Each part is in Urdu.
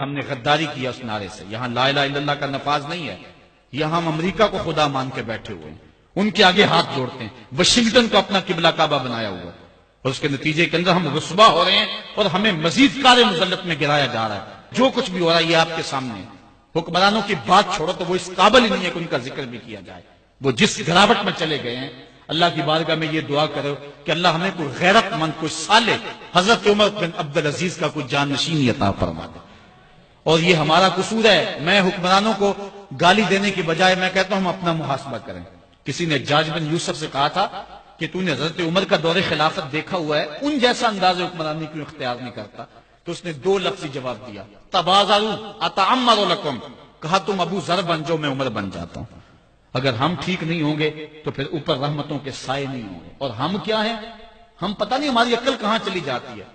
ہم نے غداری کیا اس نعرے سے. یہاں لا الہ الا اللہ کا نفاذ نہیں ہے، یہاں ہم امریکہ کو خدا مان کے بیٹھے ہوئے ہیں، ان کے آگے ہاتھ جوڑتے ہیں، واشنگٹن کو اپنا قبلہ کعبہ بنایا ہوا ہے، اور اس کے نتیجے کے اندر ہم رسوا ہو رہے ہیں اور ہمیں مزید کار مذلت میں گرایا جا رہا ہے. جو کچھ بھی ہو رہا ہے یہ آپ کے سامنے ہے. حکمرانوں کی بات چھوڑو تو وہ اس قابل ہی نہیں ہے کہ ان کا ذکر بھی کیا جائے. وہ جس گراوٹ میں چلے گئے ہیں، اللہ کی بارگاہ میں یہ دعا کرو کہ اللہ ہمیں کوئی غیرت مند، کوئی صالح حضرت عمر بن عبدالعزیز کا کوئی جانشین عطا فرما دے. اور یہ ہمارا قصور ہے. میں حکمرانوں کو گالی دینے کی بجائے میں کہتا ہوں ہم اپنا محاسبہ کریں. کسی نے جاج بن یوسف سے کہا تھا کہ تو نے حضرت عمر کا دور خلافت دیکھا ہوا ہے، ان جیسا انداز حکمرانی کیوں اختیار نہیں کرتا؟ تو اس نے 2 لفظی جواب دیا، تبازروا اتعمر لکم، کہا تم ابو ذر بن جاؤ میں عمر بن جاتا ہوں. اگر ہم ٹھیک نہیں ہوں گے تو پھر اوپر رحمتوں کے سائے نہیں ہوں گے. اور ہم کیا ہیں؟ ہم پتہ نہیں ہماری عقل کہاں چلی جاتی ہے.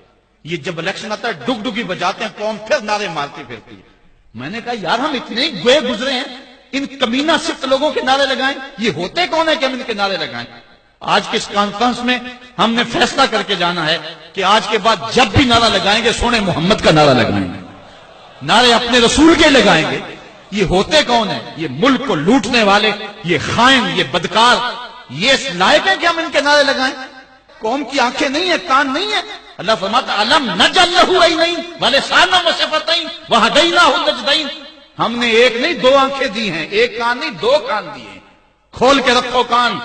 یہ جب الیکشن آتا ہے ڈگ ڈگی بجاتے ہیں، قوم پھر نعرے مارتی پھرتی ہے. میں نے کہا یار ہم اتنے گوئے گزرے ہیں، ان کمینہ صفت لوگوں کے نعرے لگائیں؟ یہ ہوتے کون ہے کہ ہم ان کے نعرے لگائیں؟ آج کے اس کانفرنس میں ہم نے فیصلہ کر کے جانا ہے کہ آج کے بعد جب بھی نعرہ لگائیں گے سونے محمد کا نعرہ لگائیں گے، نعرے اپنے رسول کے لگائیں گے. یہ ہوتے کون ہیں؟ یہ ملک کو لوٹنے والے، یہ خائن، یہ بدکار. یہ اس لائق ہے کہ ہم ان کے نعرے لگائیں؟ قوم کی آنکھیں نہیں ہیں، کان نہیں ہیں. اللہ فرماتا علم نجعل لہ عینین ولسانا وشفتین وہدیناہ النجدین. ہم نے ایک نہیں 2 آنکھیں دی ہیں، ایک کان نہیں 2 کان دیے ہیں. کھول کے رکھو کان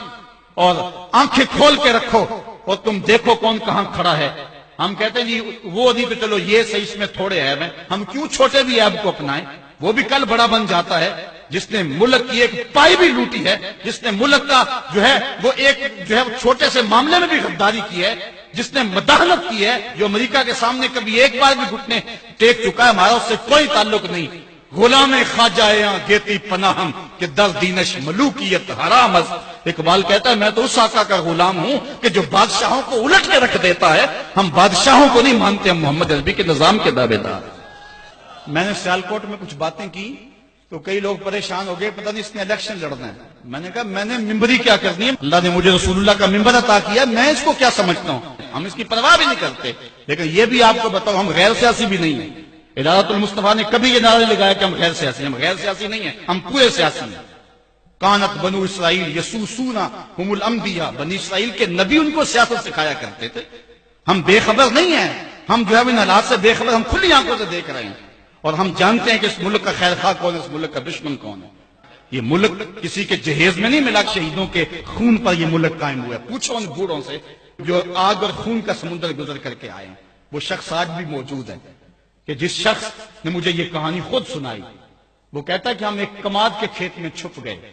اور آنکھیں کھول کے رکھو اور تم دیکھو کون کہاں کھڑا ہے. ہم کہتے ہیں جی وہ نہیں تو چلو یہ صحیح، اس میں تھوڑے عیب ہیں، ہم کیوں چھوٹے بھی عیب کو اپنائیں؟ وہ بھی کل بڑا بن جاتا ہے. جس نے ملک کی ایک پائی بھی لوٹی ہے، جس نے ملک کا جو ہے وہ ایک جو ہے چھوٹے سے معاملے میں بھی غداری کی ہے، جس نے مداحنت کی ہے، جو امریکہ کے سامنے کبھی ایک بار بھی گھٹنے ٹیک چکا ہے، ہمارا اس سے کوئی تعلق نہیں. غلام خواجہ گیتی پناہم کہ در دینش ملوکیت حرام از. اقبال کہتا ہے میں تو اس آقا کا غلام ہوں کہ جو بادشاہوں کو الٹ کے رکھ دیتا ہے. ہم بادشاہوں کو نہیں مانتے، ہم محمد عربی کے نظام کے دعوے دار. میں نے سیالکوٹ میں کچھ باتیں کی تو کئی لوگ پریشان ہو گئے، پتہ نہیں اس نے الیکشن لڑنا ہے. میں نے کہا میں نے ممبری کیا کرنی ہے؟ اللہ نے مجھے رسول اللہ کا ممبر عطا کیا، میں اس کو کیا سمجھتا ہوں؟ ہم اس کی پرواہ بھی نہیں کرتے. لیکن یہ بھی آپ کو بتاؤ ہم غیر سیاسی بھی نہیں ہیں. ادارت المصطفیٰ نے کبھی یہ نعرہ لگایا کہ ہم غیر سیاسی ہیں؟ ہم غیر سیاسی نہیں ہیں، ہم پورے سیاسی ہیں. کانت بنو اسرائیل یسوسون ہم الانبیاء، بنی اسرائیل کے نبی ان کو سیاست سکھایا کرتے تھے. ہم بے خبر نہیں ہیں، ہم جو ہے ان حالات سے بے خبر، ہم کھلی آنکھوں سے دیکھ رہے ہیں اور ہم جانتے ہیں کہ اس ملک کا خیر خواہ کون ہے، اس ملک کا دشمن کون ہے. یہ ملک کسی کے جہیز میں نہیں ملا، شہیدوں کے خون پر یہ ملک قائم ہوا ہے. پوچھو ان بوڑھوں سے جو آگ اور خون کا سمندر گزر کر کے آئے ہیں. وہ شخص آج بھی موجود ہے کہ جس شخص نے مجھے یہ کہانی خود سنائی. وہ کہتا ہے کہ ہم ایک کماد کے کھیت میں چھپ گئے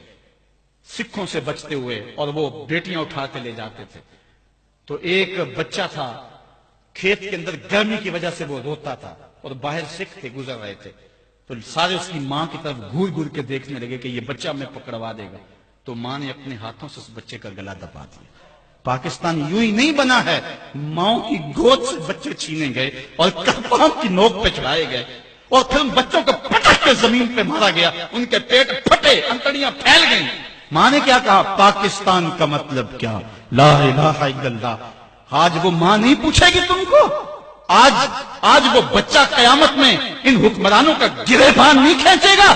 سکھوں سے بچتے ہوئے، اور وہ بیٹیاں اٹھا کے لے جاتے تھے. تو ایک بچہ تھا کھیت کے اندر، گرمی کی وجہ سے وہ روتا تھا اور باہر سکھ تھے گزر رہے تھے. تو سارے اس کی ماں کی طرف گھور گھور کے دیکھنے لگے کہ یہ بچہ ہمیں پکڑوا دے گا. تو ماں نے اپنے ہاتھوں سے اس بچے کا گلا دبا دیا. پاکستان یوں ہی نہیں بنا ہے، ماؤں کی گود سے بچے چھینے گئے اور کپڑوں کی نوک پہ چڑھائے گئے اور پھر ان بچوں کو پٹک کے زمین پہ مارا گیا. ان کے پیٹ پھٹے، انتڑیاں پھیل گئیں. ماں نے کیا کہا؟ پاکستان کا مطلب کیا؟ لا الہ الا اللہ. آج وہ ماں نہیں پوچھے گی تم کو. آج وہ بچہ قیامت میں ان حکمرانوں کا گریبان نہیں کھینچے گا.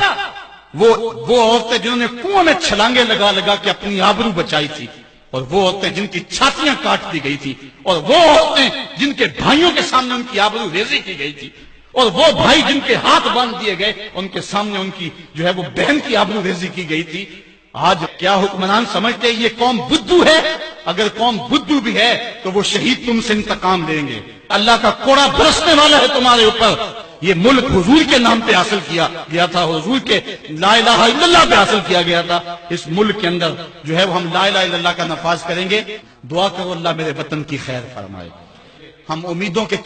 وہ عورتیں جنہوں نے کنویں میں چھلانگے لگا لگا کے اپنی آبرو بچائی تھی، اور وہ عورتیں جن کی چھاتیاں کاٹ دی گئی تھی، اور وہ عورتیں جن کے بھائیوں کے سامنے ان کی آبرو ریزی کی گئی تھی، اور وہ بھائی جن کے ہاتھ باندھ دیے گئے ان کے سامنے ان کی جو ہے وہ بہن کی آبرو ریزی کی گئی تھی. آج کیا حکمران سمجھتے ہیں یہ قوم بدھو ہے؟ اگر قوم بدھو بھی ہے تو وہ شہید تم سے انتقام لیں گے. اللہ کا کوڑا برسنے والا ہے تمہارے اوپر. یہ ملک حضور کے نام پہ حاصل کیا گیا تھا، حضور کے لا الہ الا اللہ پہ حاصل کیا گیا تھا. اس ملک کے اندر جو ہے وہ ہم لا الہ الا اللہ کا نفاذ کریں گے. دعا کرو اللہ میرے وطن کی خیر فرمائے. ہم امیدوں کے